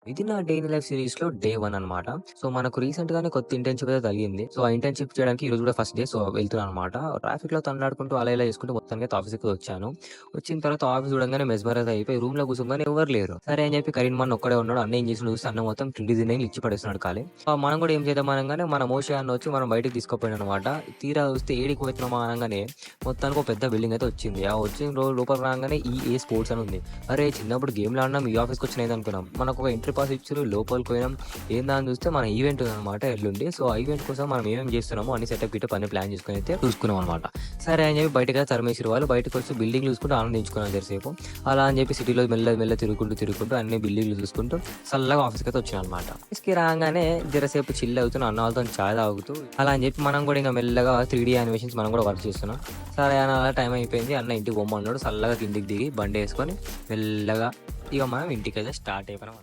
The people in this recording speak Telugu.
ఇది నా డైలీ లైఫ్ సిరీస్‌లో డే 1 అనమాట. సో, మనకు రీసెంట్‌గానే కొత్త ఇంటర్న్‌షిప్ అయితే తగిలింది. సో, ఆ ఇంటర్న్‌షిప్ చేయడానికి ఈరోజు కూడా ఫస్ట్ డే. సో, వెళ్తున్నాననమాట. ట్రాఫిక్‌లో తన్లాడుకుంటూ అలా ఇలా చేసుకుంటూ మొత్తానికైతే ఆఫీస్‌కి వచ్చాను. వచ్చిన తర్వాత ఆఫీస్ చూడంగానే మెస్మరైజ్ అయిపోయి రూమ్‌లో కూర్చోగానే ఎవరు లేరు. సరే అని చెప్పి కరీం అన్న ఒక్కడే ఉన్నాడు. అన్న ఏం చేసిండో చూస్తే అన్న మొత్తం కిందికి దిన్నయి ఇచ్చి పడేస్తున్నాడు ఖాళీ. మనం కూడా ఏం చేద్దాం అనంగానే మన మోషే అన్న వచ్చి మనం బయటికి తీసుకుపోయాడనమాట. తీరా చూస్తే ఏడికి పోతున్నామా అనంగానే మొత్తానికి ఒక పెద్ద బిల్డింగ్ అయితే వచ్చింది. ఆ వచ్చిన లోపల రాగానే ఈఏ స్పోర్ట్స్ అని ఉంది. అరే! చిన్నప్పుడు గేమ్‌లు ఆడినాం ఈ ఆఫీస్‌కి వచ్చిన ఏందనుకున్నాం. మనకు ఒక ఎంట్రీ పాస్ ఇచ్చిర్రు. లోపలికి పోయినాం. ఏందా అని చూస్తే మన ఈవెంట్ ఉందనమాట ఎల్లుండి. సో, ఆ ఈవెంట్ కోసం మనం ఏమేమి చేస్తున్నామో అన్ని సెటప్ గిటప్ అన్ని ప్లాన్ చేసుకొని అయితే చూసుకున్నాం అనమాట. సరే అని చెప్పి బయటకి తరిమేసిర్రు వాళ్ళు. బయటకొచ్చి బిల్డింగ్‌లు చూసుకుంటూ ఆనందించుకున్నాం జరసేపు. అలా అని చెప్పి సిటీలో మెల్ల తిరుగుకుంటూ అన్ని బిల్డింగ్‌లు చూసుకుంటూ చల్లగా ఆఫీస్‌కైతే వచ్చినాననమాట. ఆఫీస్‌కి రాగానే జరసేపు చిల్ అవుతున్నా అన్న వాళ్ళతోని చాయ్ తాగుతూ అలా అని చెప్పి మనం కూడా ఇంక మెల్లగా 3 యానిమేషన్స్ మనం కూడా వర్క్ చేస్తున్నాం. సరే అని అలా టైం అయిపోయింది. అన్న ఇంటికి పొమ్మన్నాడు. చల్లగా కిందికి దిగి బండేసుకొని మెల్లగా ఇక మనం ఇంటికైతే స్టార్ట్ అయిపోయినాం.